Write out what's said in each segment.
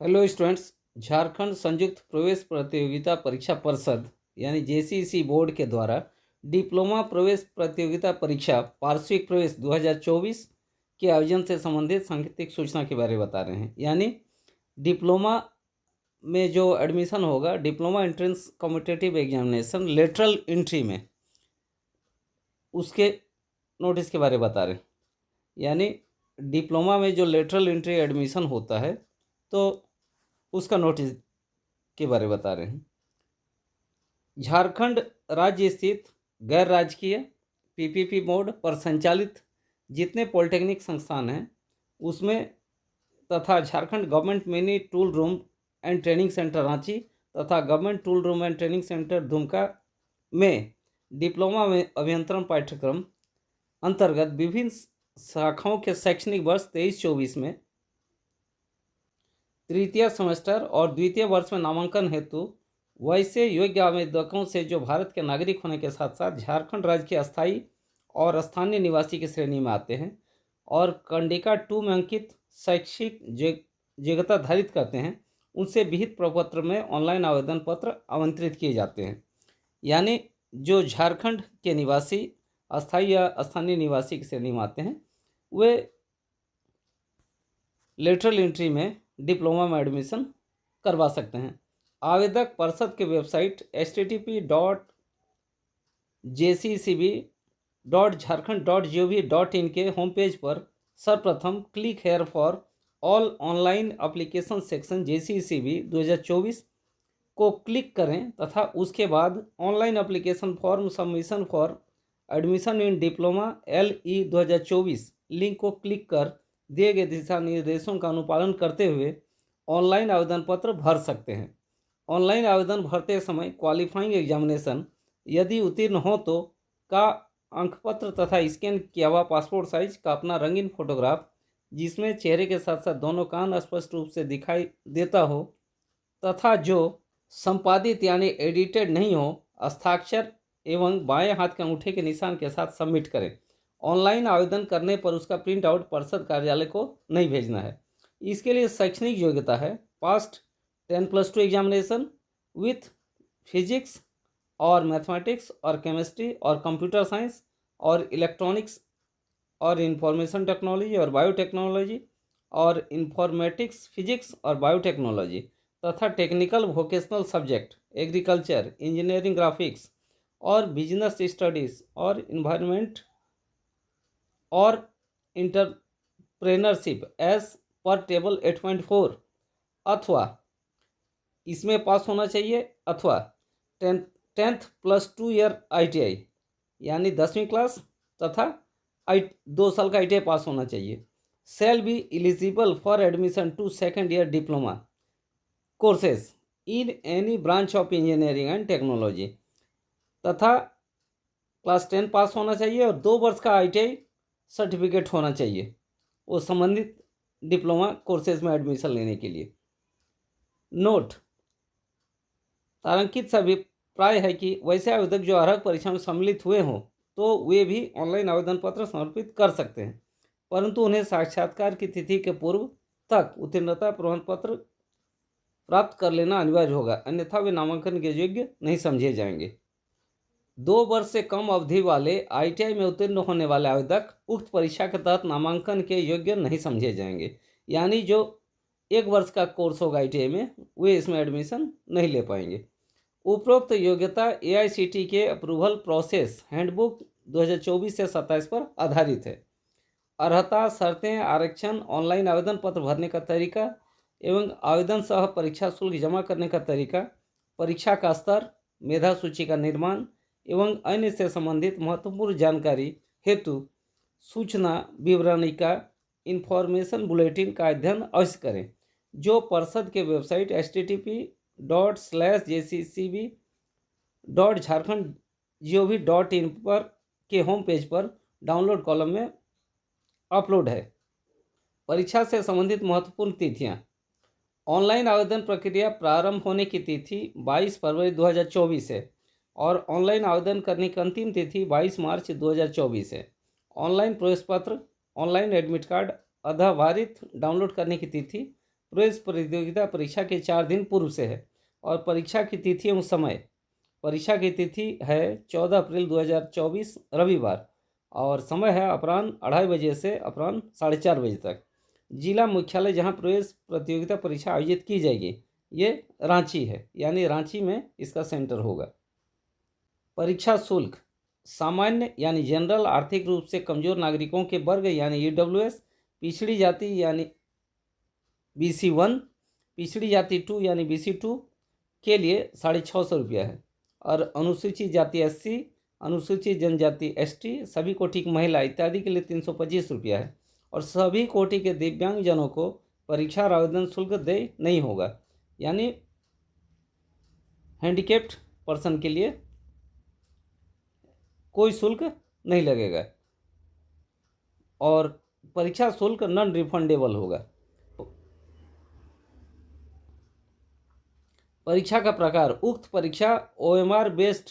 Hello students. Jharkhand संयुक्त प्रवेश प्रतियोगिता परीक्षा परिषद यानी जेसीसी बोर्ड के द्वारा डिप्लोमा प्रवेश प्रतियोगिता परीक्षा वार्षिक प्रवेश 2024 के आयोजन से संबंधित सांकेतिक सूचना के बारे में बता रहे हैं। यानी डिप्लोमा में जो एडमिशन होगा, diploma entrance competitive examination lateral entry में, उसके नोटिस के बारे में बता रहे हैं। यानी डिप्लोमा में जो लेटरल एंट्री एडमिशन होता है तो उसका नोटिस के बारे में बता रहे हैं। झारखंड राज्य स्थित गैर राजकीय पीपीपी मोड पर संचालित जितने पॉलिटेक्निक संस्थान हैं उसमें तथा Jharkhand government mini tool room and training centre Ranchi तथा government tool room and training centre Dumka में डिप्लोमा में अभियंत्रण पाठ्यक्रम अंतर्गत विभिन्न शाखाओं के शैक्षणिक वर्ष 23-24 में तृतीय सेमेस्टर और द्वितीय वर्ष में नामांकन हेतु वैसे योग्य आवेदकों से जो भारत के नागरिक होने के साथ साथ झारखंड राज्य के अस्थायी और स्थानीय निवासी की श्रेणी में आते हैं और कंडिका 2 में अंकित शैक्षिक योग्यता धारित करते हैं, उनसे विहित प्रपत्र में ऑनलाइन आवेदन पत्र आमंत्रित किए जाते हैं। यानी जो झारखंड के निवासी अस्थायी या स्थानीय निवासी की श्रेणी में आते हैं वे लेटरल एंट्री में डिप्लोमा में एडमिशन करवा सकते हैं। आवेदक परिषद के वेबसाइट http://jccb.jharkhand.gov.in के होम पेज पर सर्वप्रथम click here for all online application section JCCB 2024 को क्लिक करें तथा उसके बाद online application form submission for admission in diploma LE 2024 link को क्लिक कर दिए गए दिशा निर्देशों का अनुपालन करते हुए ऑनलाइन आवेदन पत्र भर सकते हैं। ऑनलाइन आवेदन भरते समय क्वालिफाइंग एग्जामिनेशन यदि उत्तीर्ण हो तो का अंकपत्र तथा स्कैन किया हुआ पासपोर्ट साइज का अपना रंगीन फोटोग्राफ जिसमें चेहरे के साथ साथ दोनों कान स्पष्ट रूप से दिखाई देता हो तथा जो संपादित यानी एडिटेड नहीं हो, हस्ताक्षर एवं बाएं हाथ के अंगूठे के निशान के साथ सबमिट करें। ऑनलाइन आवेदन करने पर उसका प्रिंट आउट परिषद कार्यालय को नहीं भेजना है। इसके लिए शैक्षणिक योग्यता है पास्ट 10+2 एग्जामिनेशन विथ फिजिक्स और मैथमेटिक्स और केमिस्ट्री और कंप्यूटर साइंस और इलेक्ट्रॉनिक्स और इंफॉर्मेशन टेक्नोलॉजी और बायोटेक्नोलॉजी और इंफॉर्मेटिक्स फिजिक्स और बायोटेक्नोलॉजी तथा technical vocational subject agriculture engineering graphics और बिजनेस स्टडीज़ और इन्वायरमेंट और इंटरप्रेनरशिप एज पर टेबल 8.4 अथवा इसमें पास होना चाहिए अथवा 10th+2 ईयर ITI यानी 10वीं क्लास तथा 2 साल का ITI पास होना चाहिए। Shall be eligible for admission to second year diploma courses in any branch of engineering and technology तथा क्लास 10 पास होना चाहिए और 2 वर्ष का ITI सर्टिफिकेट होना चाहिए वो संबंधित डिप्लोमा कोर्सेज में एडमिशन लेने के लिए। नोट, तारांकित अभिप्राय है कि वैसे आवेदक जो अर्हता परीक्षा में सम्मिलित हुए हों तो वे भी ऑनलाइन आवेदन पत्र समर्पित कर सकते हैं, परंतु उन्हें साक्षात्कार की तिथि के पूर्व तक उत्तीर्णता प्रमाण पत्र प्राप्त कर लेना अनिवार्य होगा, अन्यथा वे नामांकन के योग्य नहीं समझे जाएंगे। 2 वर्ष से कम अवधि वाले ITI में उत्तीर्ण होने वाले आवेदक उक्त परीक्षा के तहत नामांकन के योग्य नहीं समझे जाएंगे। यानी जो 1 वर्ष का कोर्स होगा ITI में वे इसमें एडमिशन नहीं ले पाएंगे। उपरोक्त योग्यता AICTE के अप्रूवल प्रोसेस हैंडबुक 2024 से 27 पर आधारित है। अर्हता शर्तें, आरक्षण, ऑनलाइन आवेदन पत्र भरने का तरीका एवं आवेदन सह परीक्षा शुल्क जमा करने का तरीका, परीक्षा का स्तर, मेधा सूची का निर्माण एवं अन्य से संबंधित महत्वपूर्ण जानकारी हेतु सूचना विवरणिका इन्फॉर्मेशन बुलेटिन का अध्ययन अवश्य करें, जो परिषद के वेबसाइट http://jccb.jharkhand.gov.in पर के होम पेज पर डाउनलोड कॉलम में अपलोड है। परीक्षा से संबंधित महत्वपूर्ण तिथियां। ऑनलाइन आवेदन प्रक्रिया प्रारंभ होने की तिथि 22 फरवरी 2024 है और ऑनलाइन आवेदन करने की अंतिम तिथि 22 मार्च 2024 है। ऑनलाइन प्रवेश पत्र, ऑनलाइन एडमिट कार्ड आधारित डाउनलोड करने की तिथि प्रवेश प्रतियोगिता परीक्षा के 4 दिन पूर्व से है और परीक्षा की तिथि एवं समय, परीक्षा की तिथि है 14 अप्रैल 2024 रविवार और समय है अपराह्न 2:30 बजे से अपराह्न 4:30 बजे तक। जिला मुख्यालय जहां प्रवेश प्रतियोगिता परीक्षा आयोजित की जाएगी ये रांची है, यानी रांची में इसका सेंटर होगा। परीक्षा शुल्क सामान्य यानी जनरल, आर्थिक रूप से कमजोर नागरिकों के वर्ग यानी ईडब्ल्यूएस, पिछड़ी जाति यानी BC1, पिछड़ी जाति 2 यानी BC2 के लिए 650 रुपया है और अनुसूचित जाति SC, अनुसूचित जनजाति ST, सभी कोटि की महिला इत्यादि के लिए 325 रुपया है और सभी कोटि के दिव्यांगजनों को परीक्षा और आवेदन शुल्क देय नहीं होगा, यानी हैंडीकेप्ड पर्सन के लिए कोई शुल्क नहीं लगेगा और परीक्षा शुल्क नॉन रिफंडेबल होगा। परीक्षा का प्रकार, उक्त परीक्षा OMR बेस्ड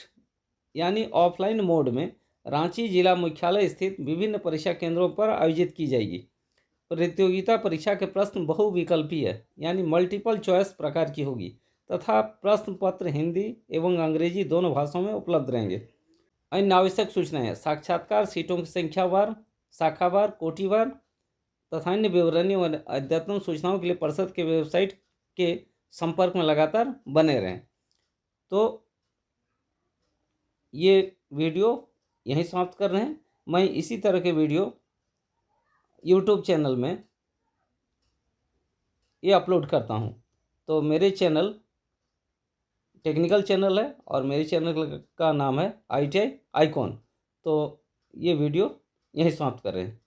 यानी ऑफलाइन मोड में रांची जिला मुख्यालय स्थित विभिन्न परीक्षा केंद्रों पर आयोजित की जाएगी। प्रतियोगिता परीक्षा के प्रश्न बहुविकल्पीय यानी मल्टीपल चॉइस प्रकार की होगी तथा प्रश्न पत्र हिंदी एवं अंग्रेजी दोनों भाषाओं में उपलब्ध रहेंगे। अन्य आवश्यक सूचनाएं, साक्षात्कार सीटों की संख्यावार, शाखावार, कोटिवार तथा अन्य विवरणी और अद्यतन सूचनाओं के लिए परिषद के वेबसाइट के संपर्क में लगातार बने रहें। तो ये वीडियो यहीं समाप्त कर रहे हैं। मैं इसी तरह के वीडियो यूट्यूब चैनल में ये अपलोड करता हूँ। तो मेरे चैनल टेक्निकल चैनल है और मेरे चैनल का नाम है ITI आइकॉन। तो ये वीडियो यहीं समाप्त कर रहे हैं।